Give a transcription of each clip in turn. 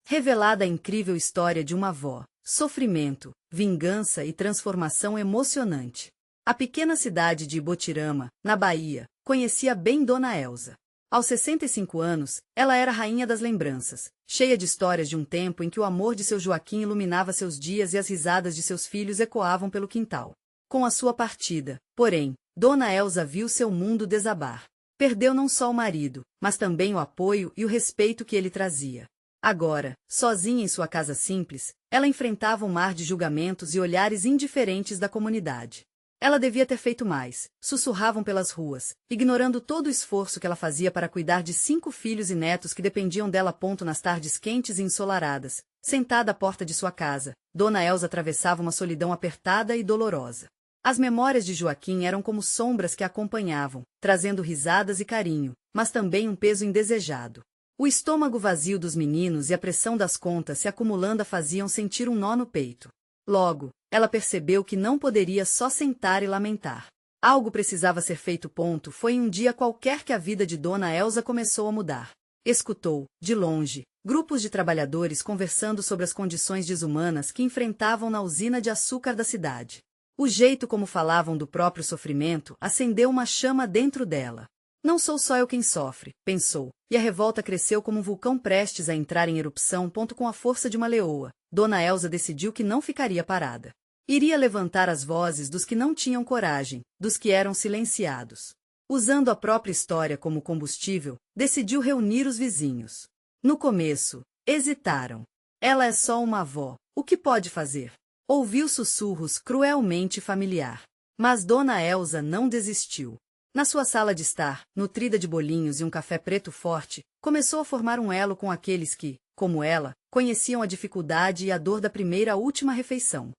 Revelada a incrível história de uma avó, sofrimento, vingança e transformação emocionante. A pequena cidade de Ibotirama, na Bahia, conhecia bem Dona Elza. Aos 65 anos, ela era rainha das lembranças, cheia de histórias de um tempo em que o amor de seu Joaquim iluminava seus dias e as risadas de seus filhos ecoavam pelo quintal. Com a sua partida, porém, Dona Elza viu seu mundo desabar. Perdeu não só o marido, mas também o apoio e o respeito que ele trazia. Agora, sozinha em sua casa simples, ela enfrentava um mar de julgamentos e olhares indiferentes da comunidade. Ela devia ter feito mais, sussurravam pelas ruas, ignorando todo o esforço que ela fazia para cuidar de 5 filhos e netos que dependiam dela. Nas tardes quentes e ensolaradas, sentada à porta de sua casa, Dona Elza atravessava uma solidão apertada e dolorosa. As memórias de Joaquim eram como sombras que a acompanhavam, trazendo risadas e carinho, mas também um peso indesejado. O estômago vazio dos meninos e a pressão das contas se acumulando a faziam sentir um nó no peito. Logo, ela percebeu que não poderia só sentar e lamentar. Algo precisava ser feito. Foi em um dia qualquer que a vida de Dona Elza começou a mudar. Escutou, de longe, grupos de trabalhadores conversando sobre as condições desumanas que enfrentavam na usina de açúcar da cidade. O jeito como falavam do próprio sofrimento acendeu uma chama dentro dela. Não sou só eu quem sofre, pensou, e a revolta cresceu como um vulcão prestes a entrar em erupção. Com a força de uma leoa, Dona Elza decidiu que não ficaria parada. Iria levantar as vozes dos que não tinham coragem, dos que eram silenciados. Usando a própria história como combustível, decidiu reunir os vizinhos. No começo, hesitaram. Ela é só uma avó, o que pode fazer? Ouviu sussurros cruelmente familiar. Mas Dona Elza não desistiu. Na sua sala de estar, nutrida de bolinhos e um café preto forte, começou a formar um elo com aqueles que, como ela, conheciam a dificuldade e a dor da primeira à última refeição.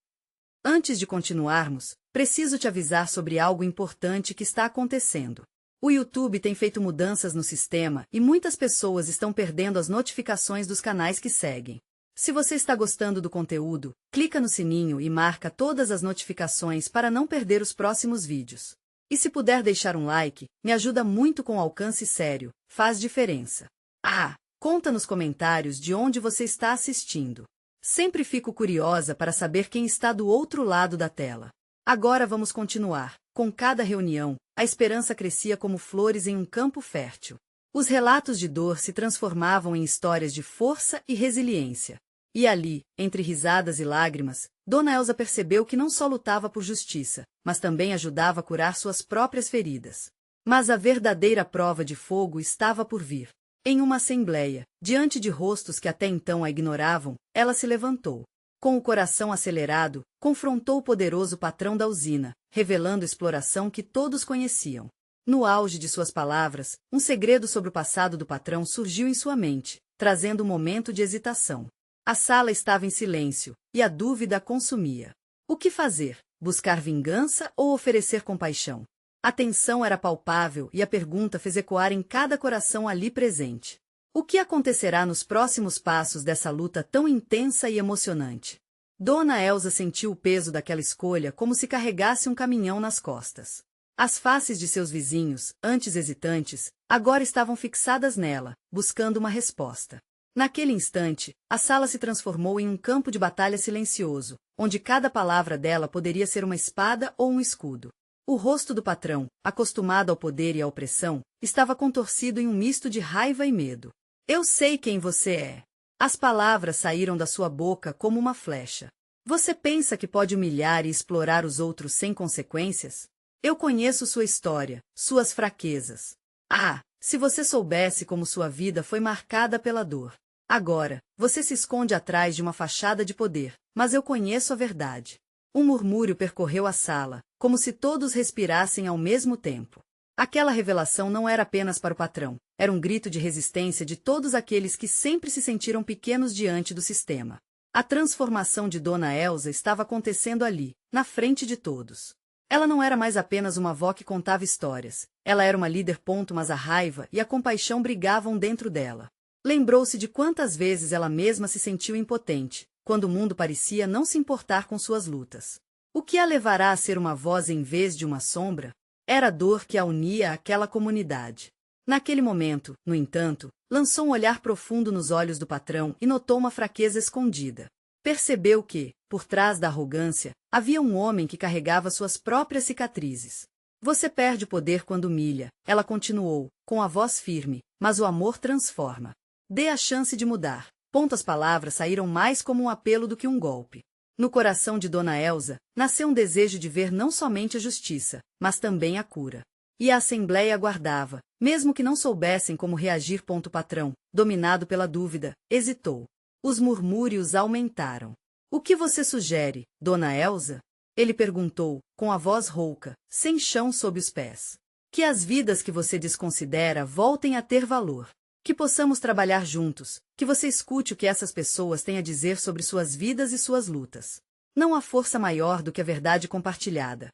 Antes de continuarmos, preciso te avisar sobre algo importante que está acontecendo. O YouTube tem feito mudanças no sistema e muitas pessoas estão perdendo as notificações dos canais que seguem. Se você está gostando do conteúdo, clica no sininho e marca todas as notificações para não perder os próximos vídeos. E se puder deixar um like, me ajuda muito com alcance sério, faz diferença. Conta nos comentários de onde você está assistindo. Sempre fico curiosa para saber quem está do outro lado da tela. Agora vamos continuar. Com cada reunião, a esperança crescia como flores em um campo fértil. Os relatos de dor se transformavam em histórias de força e resiliência. E ali, entre risadas e lágrimas, Dona Elza percebeu que não só lutava por justiça, mas também ajudava a curar suas próprias feridas. Mas a verdadeira prova de fogo estava por vir. Em uma assembleia, diante de rostos que até então a ignoravam, ela se levantou. Com o coração acelerado, confrontou o poderoso patrão da usina, revelando exploração que todos conheciam. No auge de suas palavras, um segredo sobre o passado do patrão surgiu em sua mente, trazendo um momento de hesitação. A sala estava em silêncio, e a dúvida a consumia. O que fazer? Buscar vingança ou oferecer compaixão? A tensão era palpável e a pergunta fez ecoar em cada coração ali presente. O que acontecerá nos próximos passos dessa luta tão intensa e emocionante? Dona Elza sentiu o peso daquela escolha como se carregasse um caminhão nas costas. As faces de seus vizinhos, antes hesitantes, agora estavam fixadas nela, buscando uma resposta. Naquele instante, a sala se transformou em um campo de batalha silencioso, onde cada palavra dela poderia ser uma espada ou um escudo. O rosto do patrão, acostumado ao poder e à opressão, estava contorcido em um misto de raiva e medo. Eu sei quem você é. As palavras saíram da sua boca como uma flecha. Você pensa que pode humilhar e explorar os outros sem consequências? Eu conheço sua história, suas fraquezas. Se você soubesse como sua vida foi marcada pela dor. Agora, você se esconde atrás de uma fachada de poder, mas eu conheço a verdade. Um murmúrio percorreu a sala, como se todos respirassem ao mesmo tempo. Aquela revelação não era apenas para o patrão, era um grito de resistência de todos aqueles que sempre se sentiram pequenos diante do sistema. A transformação de Dona Elza estava acontecendo ali, na frente de todos. Ela não era mais apenas uma avó que contava histórias, ela era uma líder. Mas a raiva e a compaixão brigavam dentro dela. Lembrou-se de quantas vezes ela mesma se sentiu impotente, quando o mundo parecia não se importar com suas lutas. O que a levará a ser uma voz em vez de uma sombra? Era a dor que a unia àquela comunidade. Naquele momento, no entanto, Lançou um olhar profundo nos olhos do patrão e notou uma fraqueza escondida. Percebeu que, por trás da arrogância, havia um homem que carregava suas próprias cicatrizes. Você perde o poder quando humilha, ela continuou, com a voz firme, mas o amor transforma. Dê a chance de mudar. As palavras saíram mais como um apelo do que um golpe. No coração de Dona Elsa, nasceu um desejo de ver não somente a justiça, mas também a cura. E a Assembleia aguardava, mesmo que não soubessem como reagir. O patrão, dominado pela dúvida, hesitou. Os murmúrios aumentaram. O que você sugere, Dona Elsa? Ele perguntou, com a voz rouca, sem chão sob os pés. Que as vidas que você desconsidera voltem a ter valor. Que possamos trabalhar juntos, que você escute o que essas pessoas têm a dizer sobre suas vidas e suas lutas. Não há força maior do que a verdade compartilhada.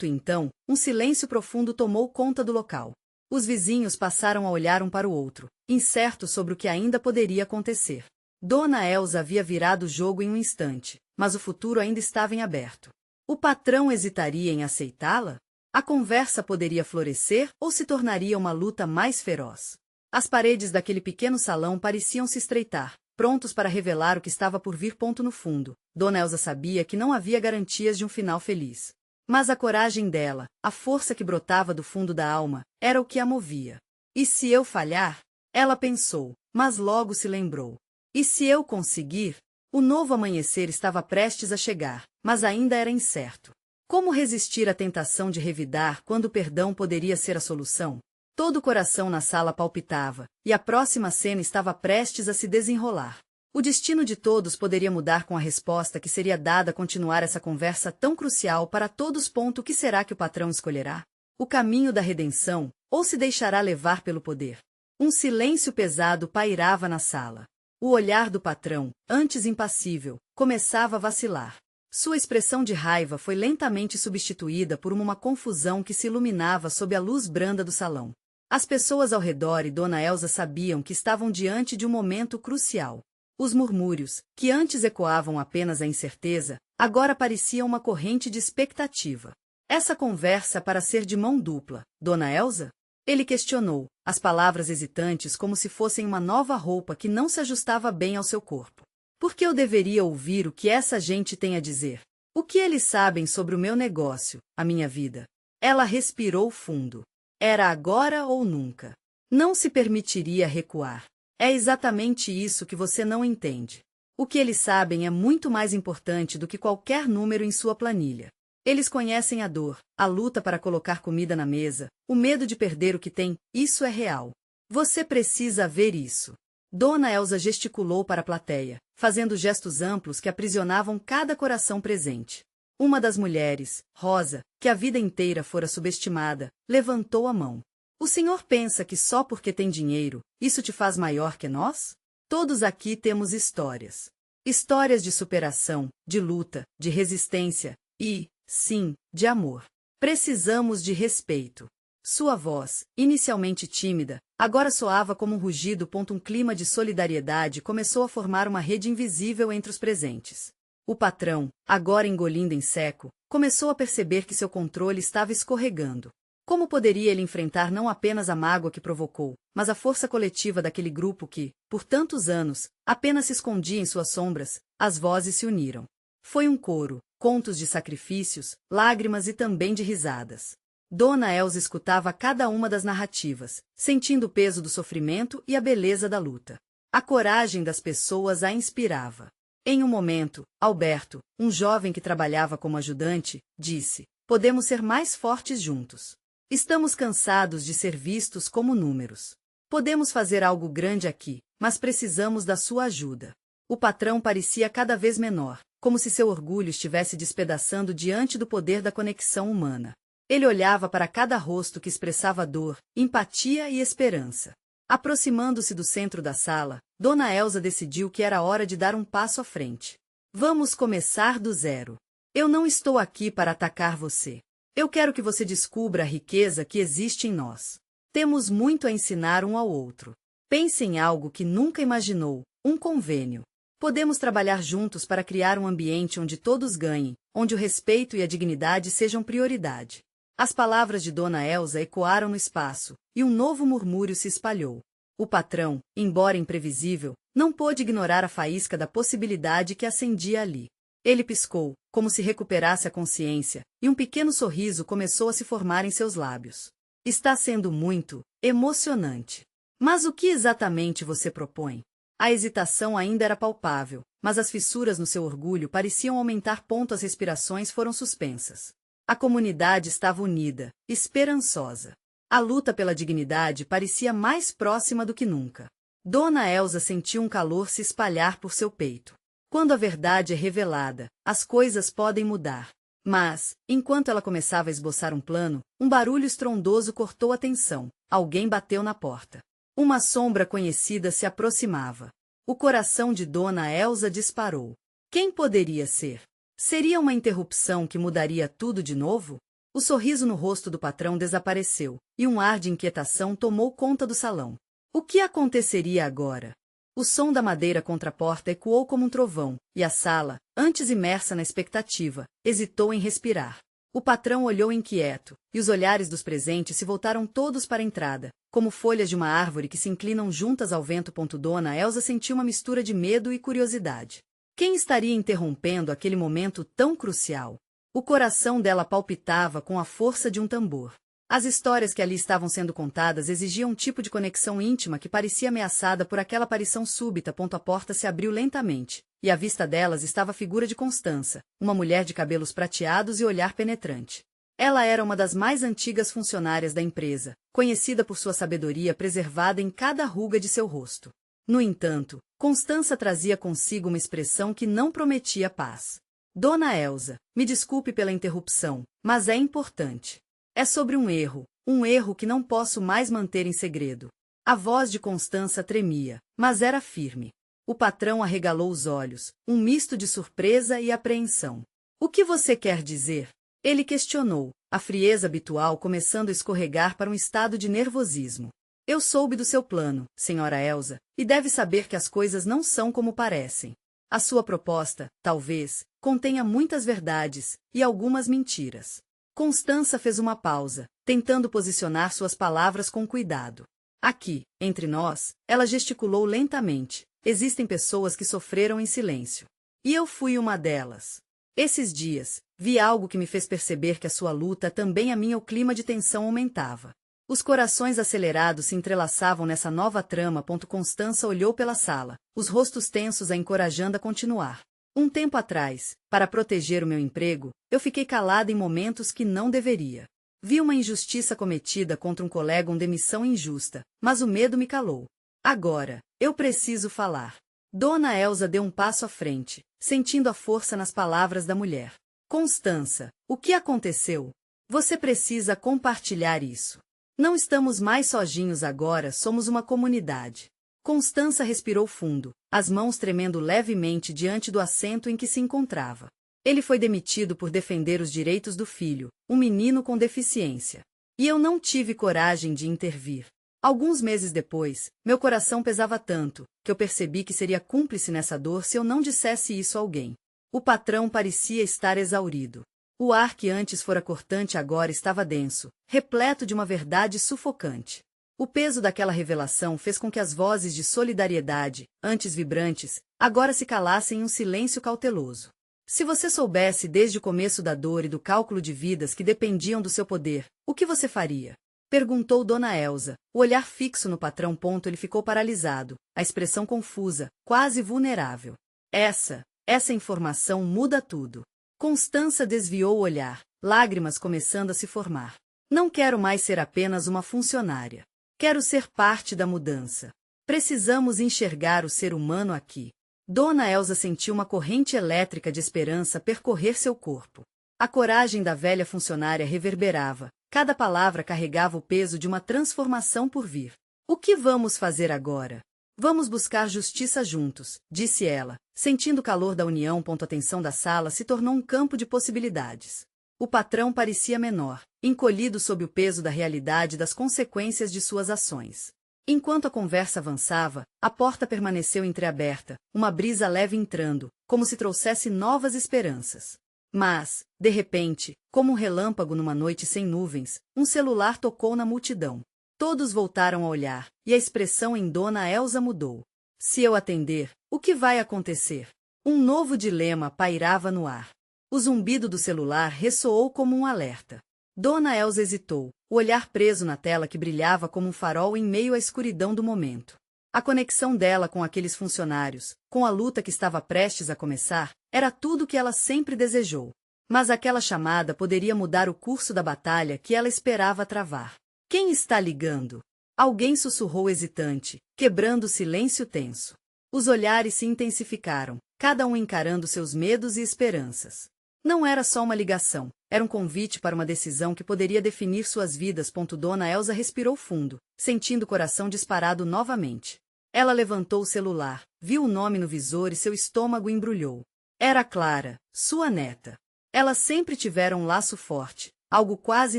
Então, um silêncio profundo tomou conta do local. Os vizinhos passaram a olhar um para o outro, incertos sobre o que ainda poderia acontecer. Dona Elsa havia virado o jogo em um instante, mas o futuro ainda estava em aberto. O patrão hesitaria em aceitá-la? A conversa poderia florescer ou se tornaria uma luta mais feroz? As paredes daquele pequeno salão pareciam se estreitar, prontos para revelar o que estava por vir. No fundo, Dona Elsa sabia que não havia garantias de um final feliz. Mas a coragem dela, a força que brotava do fundo da alma, era o que a movia. E se eu falhar? Ela pensou, mas logo se lembrou. E se eu conseguir? O novo amanhecer estava prestes a chegar, mas ainda era incerto. Como resistir à tentação de revidar quando o perdão poderia ser a solução? Todo o coração na sala palpitava, e a próxima cena estava prestes a se desenrolar. O destino de todos poderia mudar com a resposta que seria dada a continuar essa conversa tão crucial para todos. O que será que o patrão escolherá? O caminho da redenção, ou se deixará levar pelo poder? Um silêncio pesado pairava na sala. O olhar do patrão, antes impassível, começava a vacilar. Sua expressão de raiva foi lentamente substituída por uma confusão que se iluminava sob a luz branda do salão. As pessoas ao redor e Dona Elsa sabiam que estavam diante de um momento crucial. Os murmúrios, que antes ecoavam apenas a incerteza, agora pareciam uma corrente de expectativa. Essa conversa para ser de mão dupla, Dona Elsa? Ele questionou, as palavras hesitantes como se fossem uma nova roupa que não se ajustava bem ao seu corpo. Por que eu deveria ouvir o que essa gente tem a dizer? O que eles sabem sobre o meu negócio, a minha vida? Ela respirou fundo. Era agora ou nunca. Não se permitiria recuar. É exatamente isso que você não entende. O que eles sabem é muito mais importante do que qualquer número em sua planilha. Eles conhecem a dor, a luta para colocar comida na mesa, o medo de perder o que tem, isso é real. Você precisa ver isso. Dona Elsa gesticulou para a plateia, fazendo gestos amplos que aprisionavam cada coração presente. Uma das mulheres, Rosa, que a vida inteira fora subestimada, levantou a mão. O senhor pensa que só porque tem dinheiro, isso te faz maior que nós? Todos aqui temos histórias. Histórias de superação, de luta, de resistência e, sim, de amor. Precisamos de respeito. Sua voz, inicialmente tímida, agora soava como um rugido. Um clima de solidariedade começou a formar uma rede invisível entre os presentes. O patrão, agora engolindo em seco, começou a perceber que seu controle estava escorregando. Como poderia ele enfrentar não apenas a mágoa que provocou, mas a força coletiva daquele grupo que, por tantos anos, apenas se escondia em suas sombras? As vozes se uniram. Foi um coro, contos de sacrifícios, lágrimas e também de risadas. Dona Elsa escutava cada uma das narrativas, sentindo o peso do sofrimento e a beleza da luta. A coragem das pessoas a inspirava. Em um momento, Alberto, um jovem que trabalhava como ajudante, disse: "Podemos ser mais fortes juntos. Estamos cansados de ser vistos como números. Podemos fazer algo grande aqui, mas precisamos da sua ajuda." O patrão parecia cada vez menor, como se seu orgulho estivesse despedaçando diante do poder da conexão humana. Ele olhava para cada rosto que expressava dor, empatia e esperança. Aproximando-se do centro da sala, Dona Elsa decidiu que era hora de dar um passo à frente. "Vamos começar do zero. Eu não estou aqui para atacar você. Eu quero que você descubra a riqueza que existe em nós. Temos muito a ensinar um ao outro. Pense em algo que nunca imaginou, um convênio. Podemos trabalhar juntos para criar um ambiente onde todos ganhem, onde o respeito e a dignidade sejam prioridade." As palavras de Dona Elsa ecoaram no espaço, e um novo murmúrio se espalhou. O patrão, embora imprevisível, não pôde ignorar a faísca da possibilidade que acendia ali. Ele piscou, como se recuperasse a consciência, e um pequeno sorriso começou a se formar em seus lábios. Está sendo muito emocionante. Mas o que exatamente você propõe? A hesitação ainda era palpável, mas as fissuras no seu orgulho pareciam aumentar. As respirações foram suspensas. A comunidade estava unida, esperançosa. A luta pela dignidade parecia mais próxima do que nunca. Dona Elsa sentiu um calor se espalhar por seu peito. Quando a verdade é revelada, as coisas podem mudar. Mas, enquanto ela começava a esboçar um plano, um barulho estrondoso cortou a tensão. Alguém bateu na porta. Uma sombra conhecida se aproximava. O coração de Dona Elsa disparou. Quem poderia ser? Seria uma interrupção que mudaria tudo de novo? O sorriso no rosto do patrão desapareceu, e um ar de inquietação tomou conta do salão. O que aconteceria agora? O som da madeira contra a porta ecoou como um trovão, e a sala, antes imersa na expectativa, hesitou em respirar. O patrão olhou inquieto, e os olhares dos presentes se voltaram todos para a entrada, como folhas de uma árvore que se inclinam juntas ao vento. Dona Elsa sentiu uma mistura de medo e curiosidade. Quem estaria interrompendo aquele momento tão crucial? O coração dela palpitava com a força de um tambor. As histórias que ali estavam sendo contadas exigiam um tipo de conexão íntima que parecia ameaçada por aquela aparição súbita. A porta se abriu lentamente, e à vista delas estava a figura de Constança, uma mulher de cabelos prateados e olhar penetrante. Ela era uma das mais antigas funcionárias da empresa, conhecida por sua sabedoria preservada em cada ruga de seu rosto. No entanto, Constança trazia consigo uma expressão que não prometia paz. Dona Elsa, me desculpe pela interrupção, mas é importante. É sobre um erro que não posso mais manter em segredo. A voz de Constança tremia, mas era firme. O patrão arregalou os olhos, um misto de surpresa e apreensão. O que você quer dizer? Ele questionou, a frieza habitual começando a escorregar para um estado de nervosismo. Eu soube do seu plano, senhora Elsa, e deve saber que as coisas não são como parecem. A sua proposta, talvez, contenha muitas verdades e algumas mentiras. Constança fez uma pausa, tentando posicionar suas palavras com cuidado. Aqui, entre nós, ela gesticulou lentamente. Existem pessoas que sofreram em silêncio. E eu fui uma delas. Esses dias, vi algo que me fez perceber que a sua luta também a minha. O clima de tensão aumentava. Os corações acelerados se entrelaçavam nessa nova trama. Constança olhou pela sala, os rostos tensos a encorajando a continuar. Um tempo atrás, para proteger o meu emprego, eu fiquei calada em momentos que não deveria. Vi uma injustiça cometida contra um colega, uma demissão injusta, mas o medo me calou. Agora, eu preciso falar. Dona Elsa deu um passo à frente, sentindo a força nas palavras da mulher. Constança, o que aconteceu? Você precisa compartilhar isso. Não estamos mais sozinhos agora, somos uma comunidade. Constança respirou fundo, as mãos tremendo levemente diante do assento em que se encontrava. Ele foi demitido por defender os direitos do filho, um menino com deficiência. E eu não tive coragem de intervir. Alguns meses depois, meu coração pesava tanto, que eu percebi que seria cúmplice nessa dor se eu não dissesse isso a alguém. O patrão parecia estar exaurido. O ar que antes fora cortante agora estava denso, repleto de uma verdade sufocante. O peso daquela revelação fez com que as vozes de solidariedade, antes vibrantes, agora se calassem em um silêncio cauteloso. Se você soubesse desde o começo da dor e do cálculo de vidas que dependiam do seu poder, o que você faria? Perguntou Dona Elsa, o olhar fixo no patrão. Ele ficou paralisado, a expressão confusa, quase vulnerável. Essa informação muda tudo. Constança desviou o olhar, lágrimas começando a se formar. Não quero mais ser apenas uma funcionária. Quero ser parte da mudança. Precisamos enxergar o ser humano aqui. Dona Elsa sentiu uma corrente elétrica de esperança percorrer seu corpo. A coragem da velha funcionária reverberava, cada palavra carregava o peso de uma transformação por vir. O que vamos fazer agora? Vamos buscar justiça juntos, disse ela, sentindo o calor da união. A atenção da sala se tornou um campo de possibilidades. O patrão parecia menor, encolhido sob o peso da realidade das consequências de suas ações. Enquanto a conversa avançava, a porta permaneceu entreaberta, uma brisa leve entrando, como se trouxesse novas esperanças. Mas, de repente, como um relâmpago numa noite sem nuvens, um celular tocou na multidão. Todos voltaram a olhar, e a expressão em Dona Elsa mudou. Se eu atender, o que vai acontecer? Um novo dilema pairava no ar. O zumbido do celular ressoou como um alerta. Dona Elsa hesitou, o olhar preso na tela que brilhava como um farol em meio à escuridão do momento. A conexão dela com aqueles funcionários, com a luta que estava prestes a começar, era tudo o que ela sempre desejou. Mas aquela chamada poderia mudar o curso da batalha que ela esperava travar. Quem está ligando? Alguém sussurrou hesitante, quebrando o silêncio tenso. Os olhares se intensificaram, cada um encarando seus medos e esperanças. Não era só uma ligação, era um convite para uma decisão que poderia definir suas vidas. Dona Elsa respirou fundo, sentindo o coração disparado novamente. Ela levantou o celular, viu o nome no visor e seu estômago embrulhou. Era Clara, sua neta. Elas sempre tiveram um laço forte, algo quase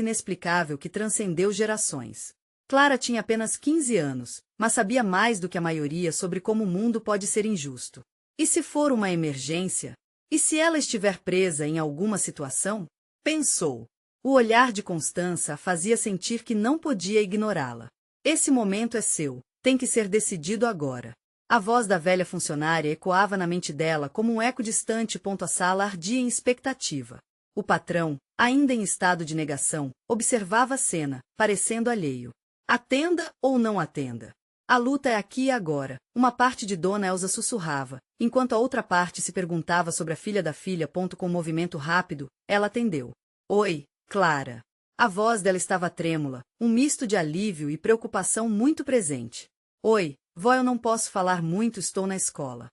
inexplicável que transcendeu gerações. Clara tinha apenas 15 anos, mas sabia mais do que a maioria sobre como o mundo pode ser injusto. E se for uma emergência? E se ela estiver presa em alguma situação? Pensou. O olhar de Constança a fazia sentir que não podia ignorá-la. Esse momento é seu, tem que ser decidido agora. A voz da velha funcionária ecoava na mente dela como um eco distante. A sala ardia em expectativa. O patrão, ainda em estado de negação, observava a cena, parecendo alheio. Atenda ou não atenda? A luta é aqui e agora, uma parte de Dona Elsa sussurrava, enquanto a outra parte se perguntava sobre a filha da filha. Com um movimento rápido, ela atendeu. Oi, Clara. A voz dela estava trêmula, um misto de alívio e preocupação muito presente. Oi, vó, eu não posso falar muito, estou na escola.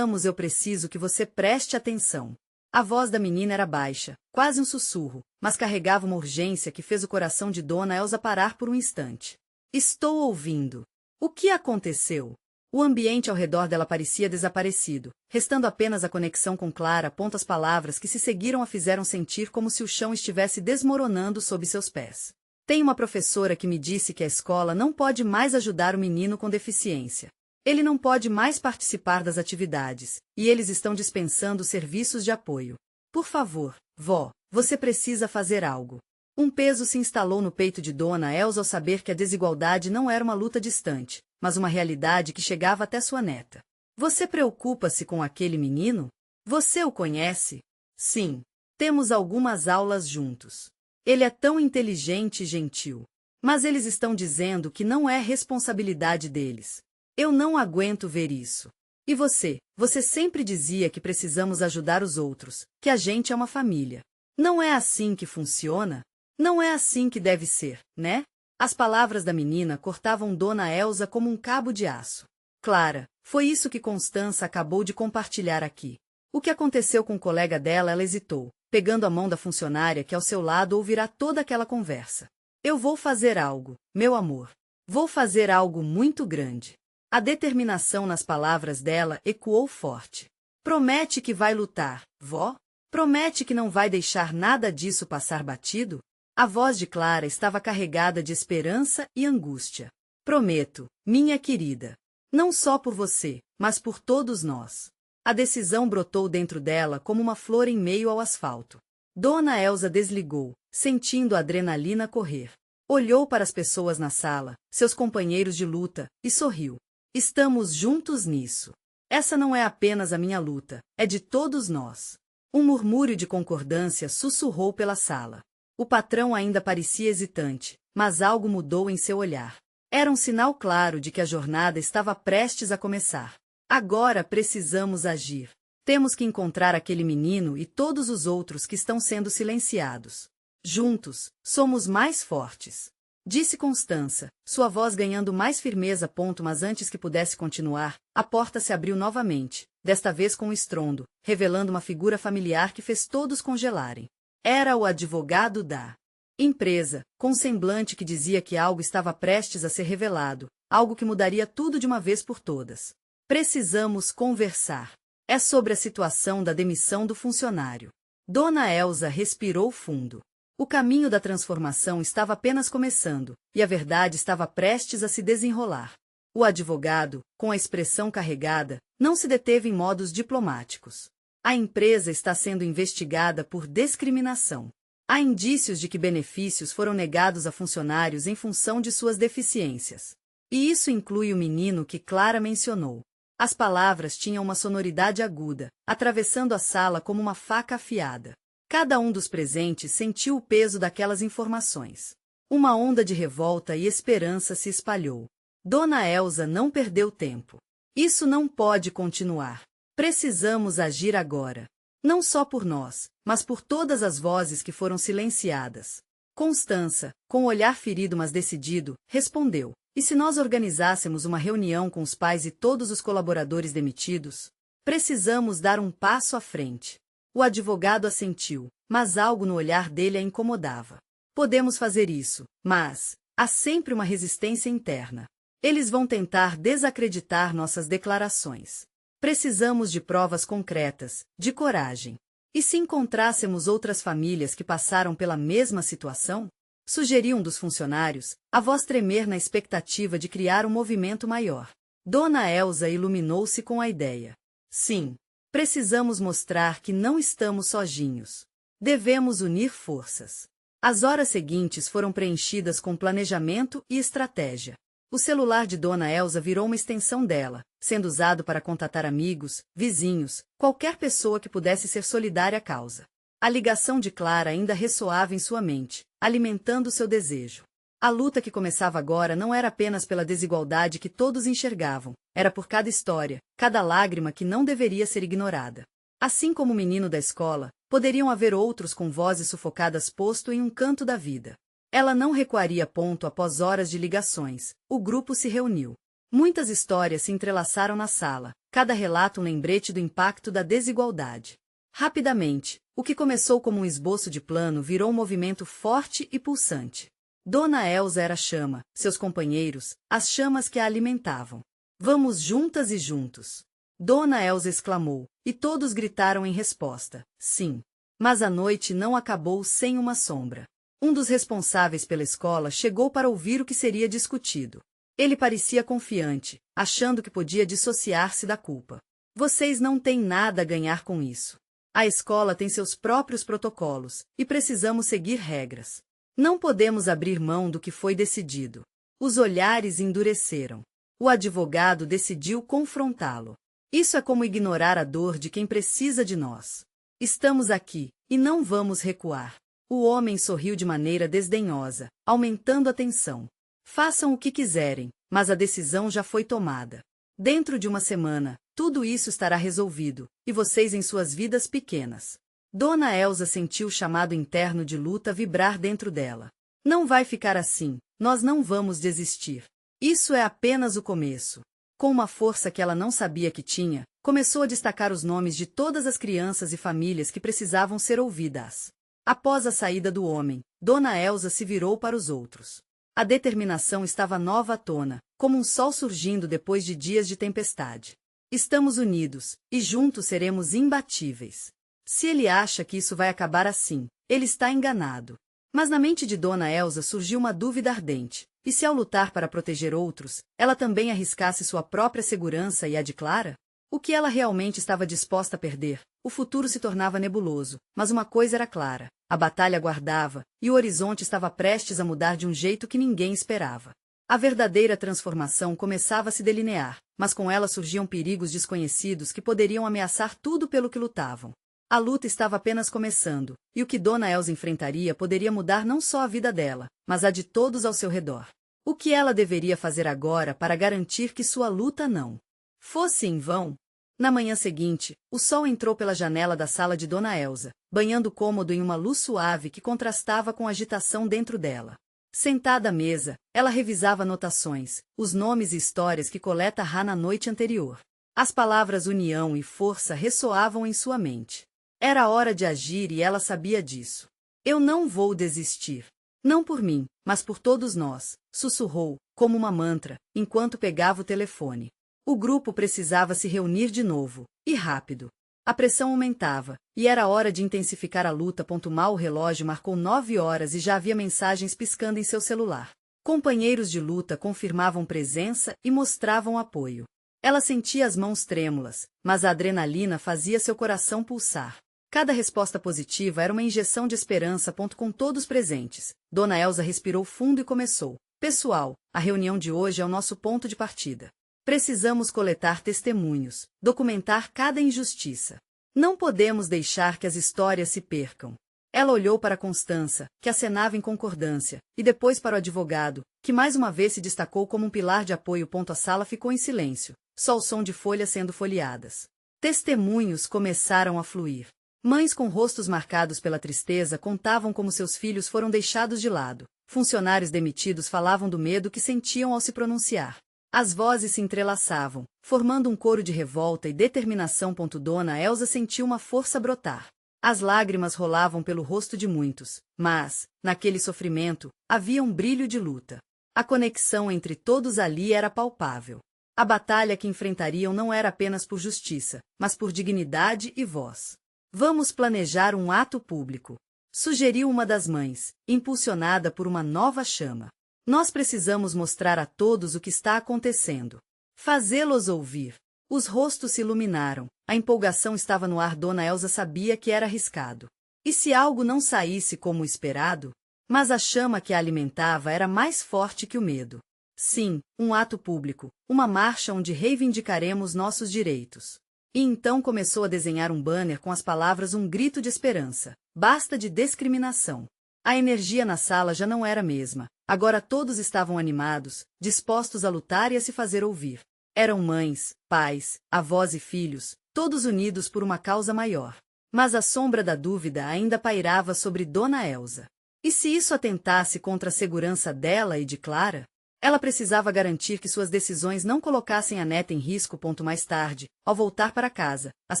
Eu preciso que você preste atenção. A voz da menina era baixa, quase um sussurro, mas carregava uma urgência que fez o coração de Dona Elsa parar por um instante. Estou ouvindo. O que aconteceu? O ambiente ao redor dela parecia desaparecido, restando apenas a conexão com Clara. As palavras que se seguiram a fizeram sentir como se o chão estivesse desmoronando sob seus pés. Tem uma professora que me disse que a escola não pode mais ajudar o menino com deficiência. Ele não pode mais participar das atividades, e eles estão dispensando serviços de apoio. Por favor, vó, você precisa fazer algo. Um peso se instalou no peito de Dona Elsa ao saber que a desigualdade não era uma luta distante, mas uma realidade que chegava até sua neta. Você preocupa-se com aquele menino? Você o conhece? Sim. Temos algumas aulas juntos. Ele é tão inteligente e gentil. Mas eles estão dizendo que não é responsabilidade deles. Eu não aguento ver isso. E você sempre dizia que precisamos ajudar os outros, que a gente é uma família. Não é assim que funciona? Não é assim que deve ser, né? As palavras da menina cortavam Dona Elsa como um cabo de aço. Clara, foi isso que Constança acabou de compartilhar aqui. O que aconteceu com o colega dela? Ela hesitou, pegando a mão da funcionária que ao seu lado ouvirá toda aquela conversa. Eu vou fazer algo, meu amor. Vou fazer algo muito grande. A determinação nas palavras dela ecoou forte. Promete que vai lutar, vó? Promete que não vai deixar nada disso passar batido? A voz de Clara estava carregada de esperança e angústia. Prometo, minha querida. Não só por você, mas por todos nós. A decisão brotou dentro dela como uma flor em meio ao asfalto. Dona Elsa desligou, sentindo a adrenalina correr. Olhou para as pessoas na sala, seus companheiros de luta, e sorriu. Estamos juntos nisso. Essa não é apenas a minha luta, é de todos nós. Um murmúrio de concordância sussurrou pela sala. O patrão ainda parecia hesitante, mas algo mudou em seu olhar. Era um sinal claro de que a jornada estava prestes a começar. Agora precisamos agir. Temos que encontrar aquele menino e todos os outros que estão sendo silenciados. Juntos, somos mais fortes. Disse Constança, sua voz ganhando mais firmeza. Mas antes que pudesse continuar, a porta se abriu novamente, desta vez com um estrondo, revelando uma figura familiar que fez todos congelarem. Era o advogado da empresa, com um semblante que dizia que algo estava prestes a ser revelado, algo que mudaria tudo de uma vez por todas. Precisamos conversar. É sobre a situação da demissão do funcionário. Dona Elsa respirou fundo. O caminho da transformação estava apenas começando, e a verdade estava prestes a se desenrolar. O advogado, com a expressão carregada, não se deteve em modos diplomáticos. A empresa está sendo investigada por discriminação. Há indícios de que benefícios foram negados a funcionários em função de suas deficiências. E isso inclui o menino que Clara mencionou. As palavras tinham uma sonoridade aguda, atravessando a sala como uma faca afiada. Cada um dos presentes sentiu o peso daquelas informações. Uma onda de revolta e esperança se espalhou. Dona Elsa não perdeu tempo. Isso não pode continuar. Precisamos agir agora. Não só por nós, mas por todas as vozes que foram silenciadas. Constança, com o olhar ferido mas decidido, respondeu. E se nós organizássemos uma reunião com os pais e todos os colaboradores demitidos? Precisamos dar um passo à frente. O advogado assentiu, mas algo no olhar dele a incomodava. Podemos fazer isso, mas há sempre uma resistência interna. Eles vão tentar desacreditar nossas declarações. Precisamos de provas concretas, de coragem. E se encontrássemos outras famílias que passaram pela mesma situação? Sugeriu um dos funcionários, a voz tremer na expectativa de criar um movimento maior. Dona Elsa iluminou-se com a ideia. Sim, precisamos mostrar que não estamos sozinhos. Devemos unir forças. As horas seguintes foram preenchidas com planejamento e estratégia. O celular de Dona Elsa virou uma extensão dela, sendo usado para contatar amigos, vizinhos, qualquer pessoa que pudesse ser solidária à causa. A ligação de Clara ainda ressoava em sua mente, alimentando seu desejo. A luta que começava agora não era apenas pela desigualdade que todos enxergavam, era por cada história, cada lágrima que não deveria ser ignorada. Assim como o menino da escola, poderiam haver outros com vozes sufocadas posto em um canto da vida. Ela não recuaria ponto após horas de ligações. O grupo se reuniu. Muitas histórias se entrelaçaram na sala, cada relato um lembrete do impacto da desigualdade. Rapidamente, o que começou como um esboço de plano virou um movimento forte e pulsante. Dona Elsa era a chama, seus companheiros, as chamas que a alimentavam. Vamos juntas e juntos. Dona Elsa exclamou, e todos gritaram em resposta, sim. Mas a noite não acabou sem uma sombra. Um dos responsáveis pela escola chegou para ouvir o que seria discutido. Ele parecia confiante, achando que podia dissociar-se da culpa. Vocês não têm nada a ganhar com isso. A escola tem seus próprios protocolos, e precisamos seguir regras. Não podemos abrir mão do que foi decidido. Os olhares endureceram. O advogado decidiu confrontá-lo. Isso é como ignorar a dor de quem precisa de nós. Estamos aqui, e não vamos recuar. O homem sorriu de maneira desdenhosa, aumentando a tensão. Façam o que quiserem, mas a decisão já foi tomada. Dentro de uma semana, tudo isso estará resolvido, e vocês em suas vidas pequenas. Dona Elsa sentiu o chamado interno de luta vibrar dentro dela. Não vai ficar assim, nós não vamos desistir. Isso é apenas o começo. Com uma força que ela não sabia que tinha, começou a destacar os nomes de todas as crianças e famílias que precisavam ser ouvidas. Após a saída do homem, Dona Elsa se virou para os outros. A determinação estava nova à tona, como um sol surgindo depois de dias de tempestade. Estamos unidos, e juntos seremos imbatíveis. Se ele acha que isso vai acabar assim, ele está enganado. Mas na mente de Dona Elsa surgiu uma dúvida ardente. E se ao lutar para proteger outros, ela também arriscasse sua própria segurança e a de Clara? O que ela realmente estava disposta a perder? O futuro se tornava nebuloso, mas uma coisa era clara. A batalha aguardava, e o horizonte estava prestes a mudar de um jeito que ninguém esperava. A verdadeira transformação começava a se delinear, mas com ela surgiam perigos desconhecidos que poderiam ameaçar tudo pelo que lutavam. A luta estava apenas começando, e o que Dona Elsa enfrentaria poderia mudar não só a vida dela, mas a de todos ao seu redor. O que ela deveria fazer agora para garantir que sua luta não fosse em vão? Na manhã seguinte, o sol entrou pela janela da sala de Dona Elsa, banhando o cômodo em uma luz suave que contrastava com a agitação dentro dela. Sentada à mesa, ela revisava anotações, os nomes e histórias que Coleta Rá na noite anterior. As palavras união e força ressoavam em sua mente. Era hora de agir e ela sabia disso. Eu não vou desistir. Não por mim, mas por todos nós, sussurrou, como uma mantra, enquanto pegava o telefone. O grupo precisava se reunir de novo, e rápido. A pressão aumentava, e era hora de intensificar a luta. Mal o relógio marcou 9 horas e já havia mensagens piscando em seu celular. Companheiros de luta confirmavam presença e mostravam apoio. Ela sentia as mãos trêmulas, mas a adrenalina fazia seu coração pulsar. Cada resposta positiva era uma injeção de esperança. Com todos presentes, Dona Elsa respirou fundo e começou. Pessoal, a reunião de hoje é o nosso ponto de partida. Precisamos coletar testemunhos, documentar cada injustiça. Não podemos deixar que as histórias se percam. Ela olhou para Constança, que acenava em concordância, e depois para o advogado, que mais uma vez se destacou como um pilar de apoio. A sala ficou em silêncio, só o som de folhas sendo folheadas. Testemunhos começaram a fluir. Mães com rostos marcados pela tristeza contavam como seus filhos foram deixados de lado. Funcionários demitidos falavam do medo que sentiam ao se pronunciar. As vozes se entrelaçavam, formando um coro de revolta e determinação. Dona Elsa sentiu uma força brotar. As lágrimas rolavam pelo rosto de muitos, mas, naquele sofrimento, havia um brilho de luta. A conexão entre todos ali era palpável. A batalha que enfrentariam não era apenas por justiça, mas por dignidade e voz. Vamos planejar um ato público, sugeriu uma das mães, impulsionada por uma nova chama. Nós precisamos mostrar a todos o que está acontecendo. Fazê-los ouvir. Os rostos se iluminaram, a empolgação estava no ar. Dona Elsa sabia que era arriscado. E se algo não saísse como esperado? Mas a chama que a alimentava era mais forte que o medo. Sim, um ato público, uma marcha onde reivindicaremos nossos direitos. E então começou a desenhar um banner com as palavras: um grito de esperança, basta de discriminação. A energia na sala já não era a mesma, agora todos estavam animados, dispostos a lutar e a se fazer ouvir. Eram mães, pais, avós e filhos, todos unidos por uma causa maior. Mas a sombra da dúvida ainda pairava sobre Dona Elsa. E se isso atentasse contra a segurança dela e de Clara? Ela precisava garantir que suas decisões não colocassem a neta em risco. Mais tarde, ao voltar para casa, as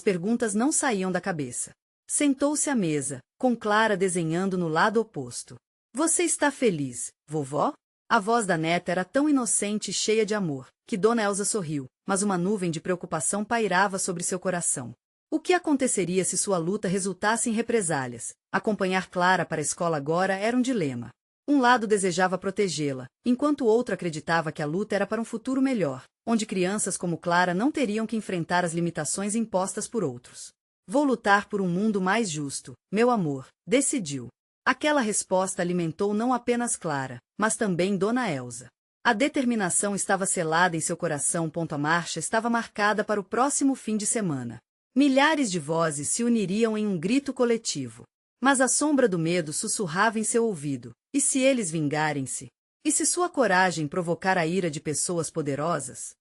perguntas não saíam da cabeça. Sentou-se à mesa, com Clara desenhando no lado oposto. Você está feliz, vovó? A voz da neta era tão inocente e cheia de amor, que Dona Elsa sorriu, mas uma nuvem de preocupação pairava sobre seu coração. O que aconteceria se sua luta resultasse em represálias? Acompanhar Clara para a escola agora era um dilema. Um lado desejava protegê-la, enquanto o outro acreditava que a luta era para um futuro melhor, onde crianças como Clara não teriam que enfrentar as limitações impostas por outros. Vou lutar por um mundo mais justo, meu amor, decidiu. Aquela resposta alimentou não apenas Clara, mas também Dona Elsa. A determinação estava selada em seu coração. A marcha estava marcada para o próximo fim de semana. Milhares de vozes se uniriam em um grito coletivo. Mas a sombra do medo sussurrava em seu ouvido. E se eles vingarem-se? E se sua coragem provocar a ira de pessoas poderosas?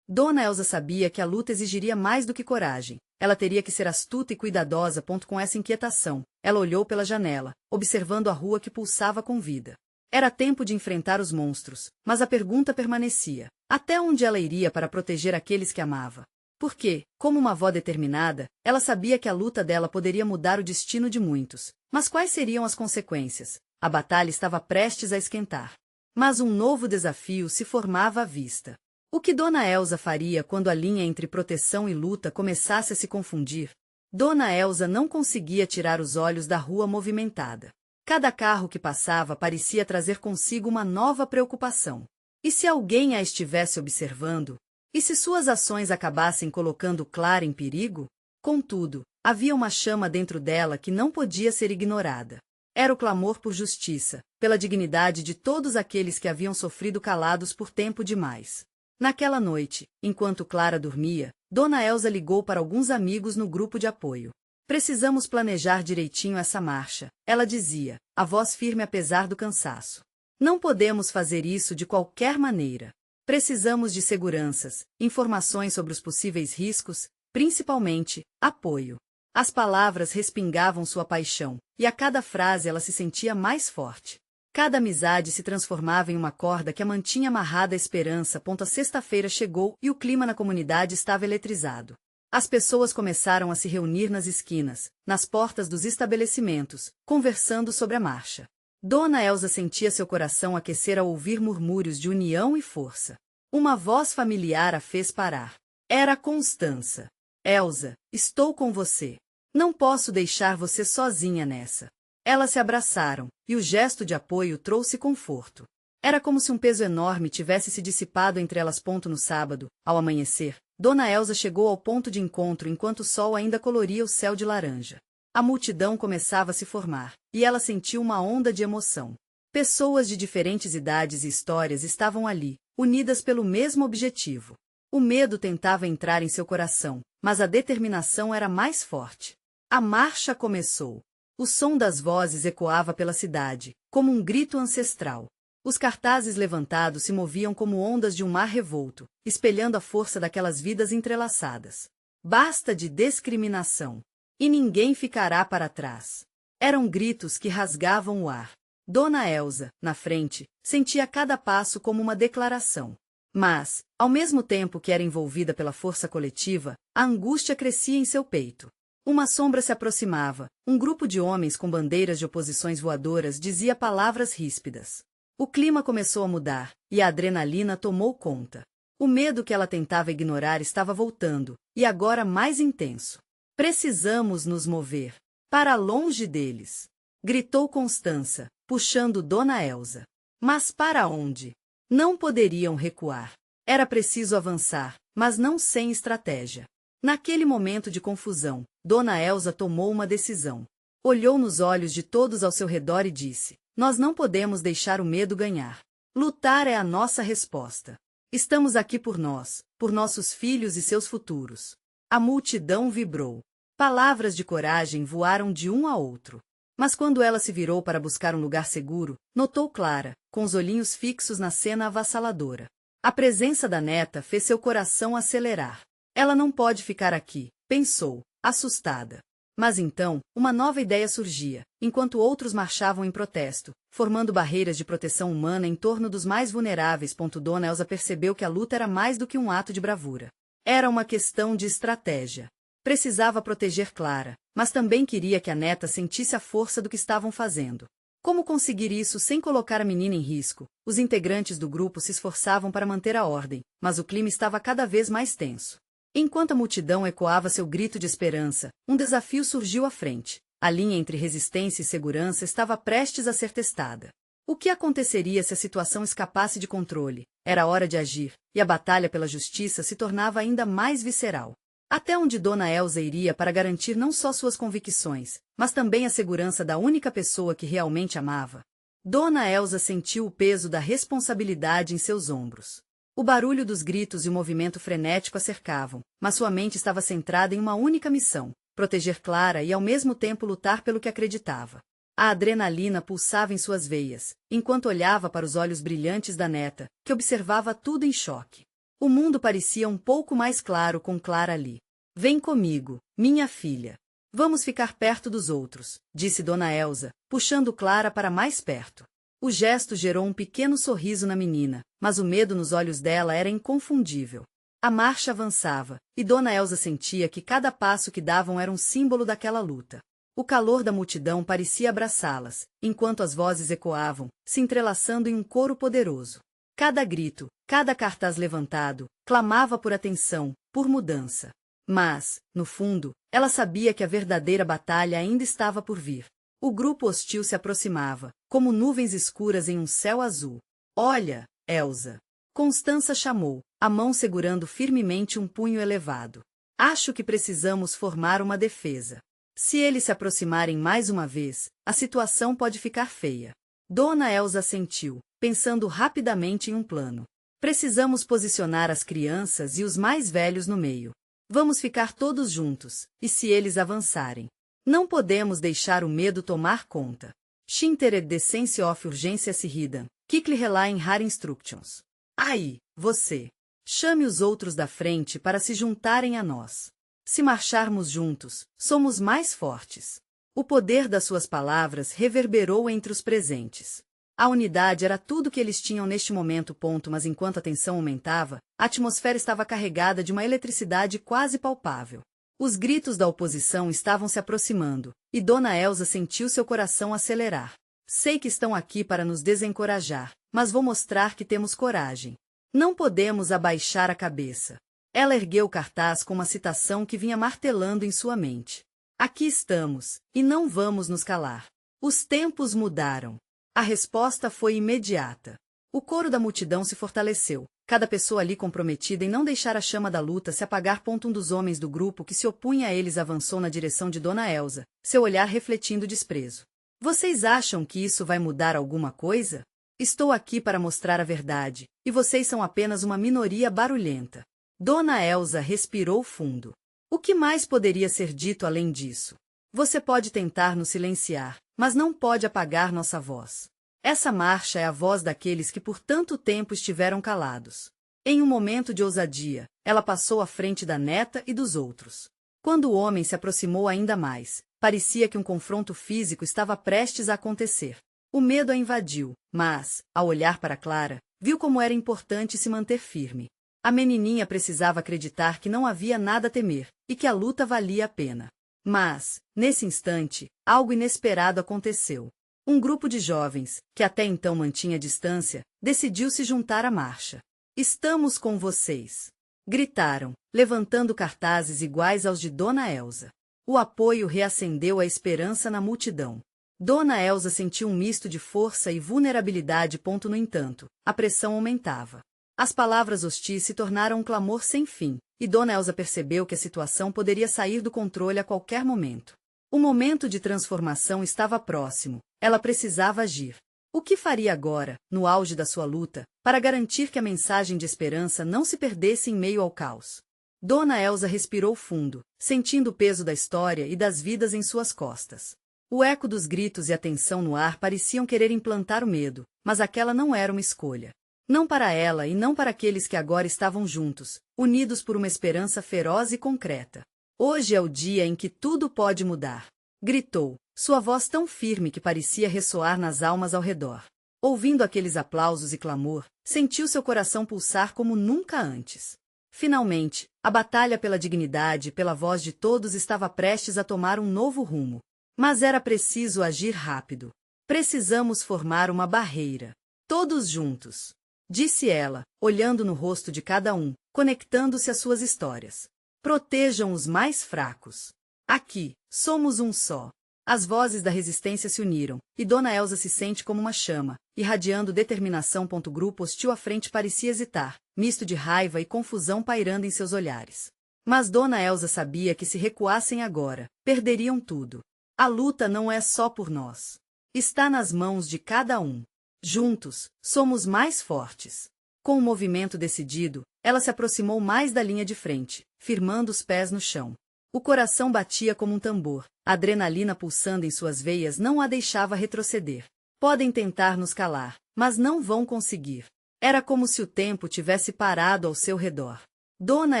Dona Elsa sabia que a luta exigiria mais do que coragem. Ela teria que ser astuta e cuidadosa. Com essa inquietação, ela olhou pela janela, observando a rua que pulsava com vida. Era tempo de enfrentar os monstros, mas a pergunta permanecia. Até onde ela iria para proteger aqueles que amava? Porque, como uma avó determinada, ela sabia que a luta dela poderia mudar o destino de muitos. Mas quais seriam as consequências? A batalha estava prestes a esquentar. Mas um novo desafio se formava à vista. O que Dona Elsa faria quando a linha entre proteção e luta começasse a se confundir? Dona Elsa não conseguia tirar os olhos da rua movimentada. Cada carro que passava parecia trazer consigo uma nova preocupação. E se alguém a estivesse observando? E se suas ações acabassem colocando Clara em perigo? Contudo, havia uma chama dentro dela que não podia ser ignorada. Era o clamor por justiça, pela dignidade de todos aqueles que haviam sofrido calados por tempo demais. Naquela noite, enquanto Clara dormia, Dona Elsa ligou para alguns amigos no grupo de apoio. Precisamos planejar direitinho essa marcha, ela dizia, a voz firme apesar do cansaço. Não podemos fazer isso de qualquer maneira. Precisamos de seguranças, informações sobre os possíveis riscos, principalmente, apoio. As palavras respingavam sua paixão, e a cada frase ela se sentia mais forte. Cada amizade se transformava em uma corda que a mantinha amarrada à esperança. A sexta-feira chegou e o clima na comunidade estava eletrizado. As pessoas começaram a se reunir nas esquinas, nas portas dos estabelecimentos, conversando sobre a marcha. Dona Elsa sentia seu coração aquecer ao ouvir murmúrios de união e força. Uma voz familiar a fez parar. Era Constança. Elsa, estou com você. Não posso deixar você sozinha nessa. Elas se abraçaram, e o gesto de apoio trouxe conforto. Era como se um peso enorme tivesse se dissipado entre elas. No sábado, ao amanhecer, Dona Elsa chegou ao ponto de encontro enquanto o sol ainda coloria o céu de laranja. A multidão começava a se formar, e ela sentiu uma onda de emoção. Pessoas de diferentes idades e histórias estavam ali, unidas pelo mesmo objetivo. O medo tentava entrar em seu coração, mas a determinação era mais forte. A marcha começou. O som das vozes ecoava pela cidade, como um grito ancestral. Os cartazes levantados se moviam como ondas de um mar revolto, espelhando a força daquelas vidas entrelaçadas. Basta de discriminação. E ninguém ficará para trás. Eram gritos que rasgavam o ar. Dona Elsa, na frente, sentia cada passo como uma declaração. Mas, ao mesmo tempo que era envolvida pela força coletiva, a angústia crescia em seu peito. Uma sombra se aproximava, um grupo de homens com bandeiras de oposições voadoras dizia palavras ríspidas. O clima começou a mudar, e a adrenalina tomou conta. O medo que ela tentava ignorar estava voltando, e agora mais intenso. Precisamos nos mover. Para longe deles. Gritou Constança, puxando Dona Elsa. Mas para onde? Não poderiam recuar. Era preciso avançar, mas não sem estratégia. Naquele momento de confusão, Dona Elsa tomou uma decisão. Olhou nos olhos de todos ao seu redor e disse: nós não podemos deixar o medo ganhar. Lutar é a nossa resposta. Estamos aqui por nós, por nossos filhos e seus futuros. A multidão vibrou. Palavras de coragem voaram de um a outro. Mas quando ela se virou para buscar um lugar seguro, notou Clara, com os olhinhos fixos na cena avassaladora. A presença da neta fez seu coração acelerar. Ela não pode ficar aqui, pensou, assustada. Mas então, uma nova ideia surgia, enquanto outros marchavam em protesto, formando barreiras de proteção humana em torno dos mais vulneráveis. Dona Elsa percebeu que a luta era mais do que um ato de bravura. Era uma questão de estratégia. Precisava proteger Clara, mas também queria que a neta sentisse a força do que estavam fazendo. Como conseguir isso sem colocar a menina em risco? Os integrantes do grupo se esforçavam para manter a ordem, mas o clima estava cada vez mais tenso. Enquanto a multidão ecoava seu grito de esperança, um desafio surgiu à frente. A linha entre resistência e segurança estava prestes a ser testada. O que aconteceria se a situação escapasse de controle? Era hora de agir, e a batalha pela justiça se tornava ainda mais visceral. Até onde Dona Elsa iria para garantir não só suas convicções, mas também a segurança da única pessoa que realmente amava? Dona Elsa sentiu o peso da responsabilidade em seus ombros. O barulho dos gritos e o movimento frenético a cercavam, mas sua mente estava centrada em uma única missão: proteger Clara e ao mesmo tempo lutar pelo que acreditava. A adrenalina pulsava em suas veias, enquanto olhava para os olhos brilhantes da neta, que observava tudo em choque. O mundo parecia um pouco mais claro com Clara ali. Vem comigo, minha filha. Vamos ficar perto dos outros, disse Dona Elsa, puxando Clara para mais perto. O gesto gerou um pequeno sorriso na menina, mas o medo nos olhos dela era inconfundível. A marcha avançava, e Dona Elsa sentia que cada passo que davam era um símbolo daquela luta. O calor da multidão parecia abraçá-las, enquanto as vozes ecoavam, se entrelaçando em um coro poderoso. Cada grito, cada cartaz levantado, clamava por atenção, por mudança. Mas, no fundo, ela sabia que a verdadeira batalha ainda estava por vir. O grupo hostil se aproximava, como nuvens escuras em um céu azul. Olha, Elsa! Constança chamou, a mão segurando firmemente um punho elevado. Acho que precisamos formar uma defesa. Se eles se aproximarem mais uma vez, a situação pode ficar feia. Dona Elsa assentiu, pensando rapidamente em um plano. Precisamos posicionar as crianças e os mais velhos no meio. Vamos ficar todos juntos, e se eles avançarem? Não podemos deixar o medo tomar conta. Shintered de sense of urgência se hidden, quickly rely in hard instructions. Aí, você. Chame os outros da frente para se juntarem a nós. Se marcharmos juntos, somos mais fortes. O poder das suas palavras reverberou entre os presentes. A unidade era tudo que eles tinham neste momento. Mas enquanto a tensão aumentava, a atmosfera estava carregada de uma eletricidade quase palpável. Os gritos da oposição estavam se aproximando, e Dona Elsa sentiu seu coração acelerar. Sei que estão aqui para nos desencorajar, mas vou mostrar que temos coragem. Não podemos abaixar a cabeça. Ela ergueu o cartaz com uma citação que vinha martelando em sua mente. Aqui estamos, e não vamos nos calar. Os tempos mudaram. A resposta foi imediata. O coro da multidão se fortaleceu, cada pessoa ali comprometida em não deixar a chama da luta se apagar. Um dos homens do grupo que se opunha a eles avançou na direção de Dona Elsa, seu olhar refletindo desprezo. Vocês acham que isso vai mudar alguma coisa? Estou aqui para mostrar a verdade, e vocês são apenas uma minoria barulhenta. Dona Elsa respirou fundo. O que mais poderia ser dito além disso? Você pode tentar nos silenciar, mas não pode apagar nossa voz. Essa marcha é a voz daqueles que por tanto tempo estiveram calados. Em um momento de ousadia, ela passou à frente da neta e dos outros. Quando o homem se aproximou ainda mais, parecia que um confronto físico estava prestes a acontecer. O medo a invadiu, mas, ao olhar para Clara, viu como era importante se manter firme. A menininha precisava acreditar que não havia nada a temer, e que a luta valia a pena. Mas, nesse instante, algo inesperado aconteceu. Um grupo de jovens, que até então mantinha distância, decidiu se juntar à marcha. Estamos com vocês! Gritaram, levantando cartazes iguais aos de Dona Elsa. O apoio reacendeu a esperança na multidão. Dona Elsa sentiu um misto de força e vulnerabilidade. No entanto, a pressão aumentava. As palavras hostis se tornaram um clamor sem fim, e Dona Elsa percebeu que a situação poderia sair do controle a qualquer momento. O momento de transformação estava próximo, ela precisava agir. O que faria agora, no auge da sua luta, para garantir que a mensagem de esperança não se perdesse em meio ao caos? Dona Elsa respirou fundo, sentindo o peso da história e das vidas em suas costas. O eco dos gritos e a tensão no ar pareciam querer implantar o medo, mas aquela não era uma escolha. Não para ela e não para aqueles que agora estavam juntos, unidos por uma esperança feroz e concreta. Hoje é o dia em que tudo pode mudar, gritou, sua voz tão firme que parecia ressoar nas almas ao redor. Ouvindo aqueles aplausos e clamor, sentiu seu coração pulsar como nunca antes. Finalmente, a batalha pela dignidade e pela voz de todos estava prestes a tomar um novo rumo. Mas era preciso agir rápido. Precisamos formar uma barreira. Todos juntos, disse ela, olhando no rosto de cada um, conectando-se às suas histórias. Protejam os mais fracos. Aqui, somos um só. As vozes da resistência se uniram, e Dona Elsa se sente como uma chama, irradiando determinação. O grupo hostil à frente parecia hesitar, misto de raiva e confusão pairando em seus olhares. Mas Dona Elsa sabia que se recuassem agora, perderiam tudo. A luta não é só por nós. Está nas mãos de cada um. Juntos, somos mais fortes. Com um movimento decidido, ela se aproximou mais da linha de frente, firmando os pés no chão. O coração batia como um tambor, a adrenalina pulsando em suas veias não a deixava retroceder. Podem tentar nos calar, mas não vão conseguir. Era como se o tempo tivesse parado ao seu redor. Dona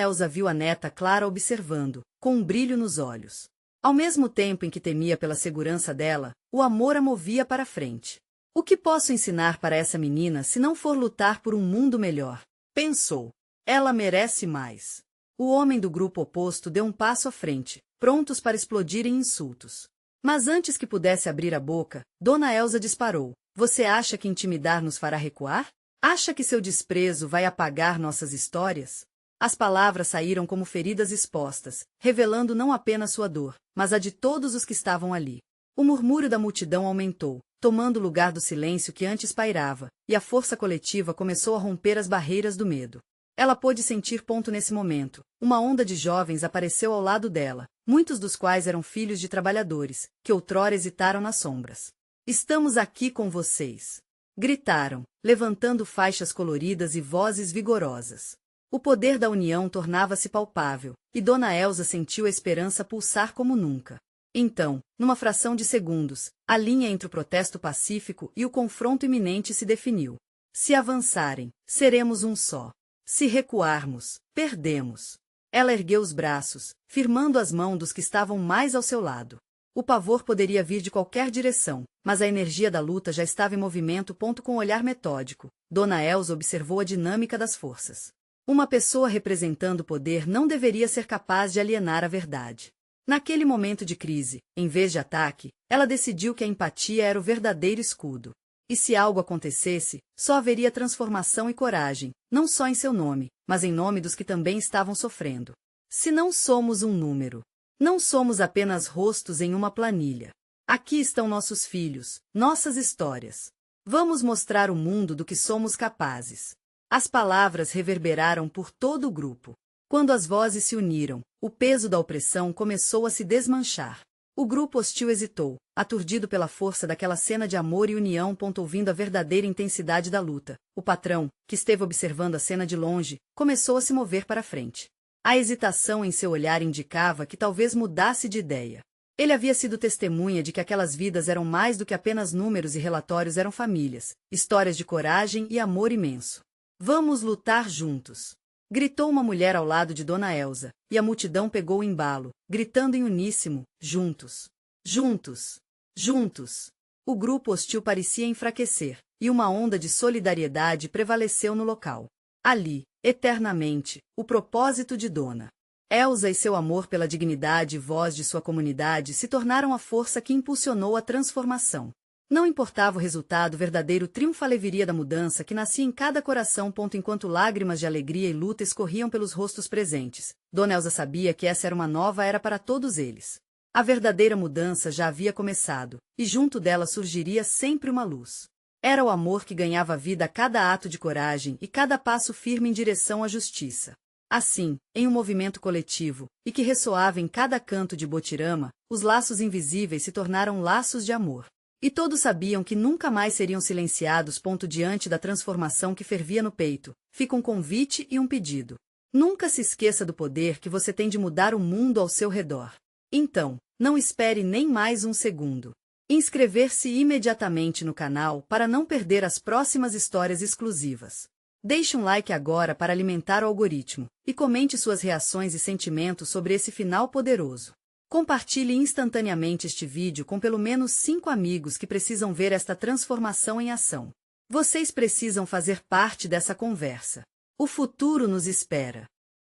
Elsa viu a neta Clara observando, com um brilho nos olhos. Ao mesmo tempo em que temia pela segurança dela, o amor a movia para frente. O que posso ensinar para essa menina se não for lutar por um mundo melhor? Pensou. Ela merece mais. O homem do grupo oposto deu um passo à frente, prontos para explodir em insultos. Mas antes que pudesse abrir a boca, Dona Elsa disparou. Você acha que intimidar nos fará recuar? Acha que seu desprezo vai apagar nossas histórias? As palavras saíram como feridas expostas, revelando não apenas sua dor, mas a de todos os que estavam ali. O murmúrio da multidão aumentou, tomando lugar do silêncio que antes pairava, e a força coletiva começou a romper as barreiras do medo. Ela pôde sentir. Nesse momento, uma onda de jovens apareceu ao lado dela, muitos dos quais eram filhos de trabalhadores, que outrora hesitaram nas sombras. Estamos aqui com vocês! Gritaram, levantando faixas coloridas e vozes vigorosas. O poder da união tornava-se palpável, e Dona Elsa sentiu a esperança pulsar como nunca. Então, numa fração de segundos, a linha entre o protesto pacífico e o confronto iminente se definiu. Se avançarem, seremos um só. Se recuarmos, perdemos. Ela ergueu os braços, firmando as mãos dos que estavam mais ao seu lado. O pavor poderia vir de qualquer direção, mas a energia da luta já estava em movimento. Com um olhar metódico, Dona Elsa observou a dinâmica das forças. Uma pessoa representando o poder não deveria ser capaz de alienar a verdade. Naquele momento de crise, em vez de ataque, ela decidiu que a empatia era o verdadeiro escudo. E se algo acontecesse, só haveria transformação e coragem, não só em seu nome, mas em nome dos que também estavam sofrendo. Se não somos um número, não somos apenas rostos em uma planilha. Aqui estão nossos filhos, nossas histórias. Vamos mostrar ao mundo do que somos capazes. As palavras reverberaram por todo o grupo. Quando as vozes se uniram, o peso da opressão começou a se desmanchar. O grupo hostil hesitou, aturdido pela força daquela cena de amor e união. Ouvindo a verdadeira intensidade da luta, o patrão, que esteve observando a cena de longe, começou a se mover para frente. A hesitação em seu olhar indicava que talvez mudasse de ideia. Ele havia sido testemunha de que aquelas vidas eram mais do que apenas números e relatórios, eram famílias, histórias de coragem e amor imenso. Vamos lutar juntos! Gritou uma mulher ao lado de Dona Elsa, e a multidão pegou o embalo, gritando em uníssono: juntos! Juntos! Juntos! O grupo hostil parecia enfraquecer, e uma onda de solidariedade prevaleceu no local. Ali, eternamente, o propósito de Dona Elsa e seu amor pela dignidade e voz de sua comunidade se tornaram a força que impulsionou a transformação. Não importava o resultado, o verdadeiro triunfo, a alegria da mudança que nascia em cada coração. Enquanto lágrimas de alegria e luta escorriam pelos rostos presentes, Dona Elsa sabia que essa era uma nova era para todos eles. A verdadeira mudança já havia começado, e junto dela surgiria sempre uma luz. Era o amor que ganhava vida a cada ato de coragem e cada passo firme em direção à justiça. Assim, em um movimento coletivo, e que ressoava em cada canto de Botirama, os laços invisíveis se tornaram laços de amor. E todos sabiam que nunca mais seriam silenciados. Diante da transformação que fervia no peito, fica um convite e um pedido. Nunca se esqueça do poder que você tem de mudar o mundo ao seu redor. Então, não espere nem mais um segundo. Inscrever-se imediatamente no canal para não perder as próximas histórias exclusivas. Deixe um like agora para alimentar o algoritmo, e comente suas reações e sentimentos sobre esse final poderoso. Compartilhe instantaneamente este vídeo com pelo menos 5 amigos que precisam ver esta transformação em ação. Vocês precisam fazer parte dessa conversa. O futuro nos espera.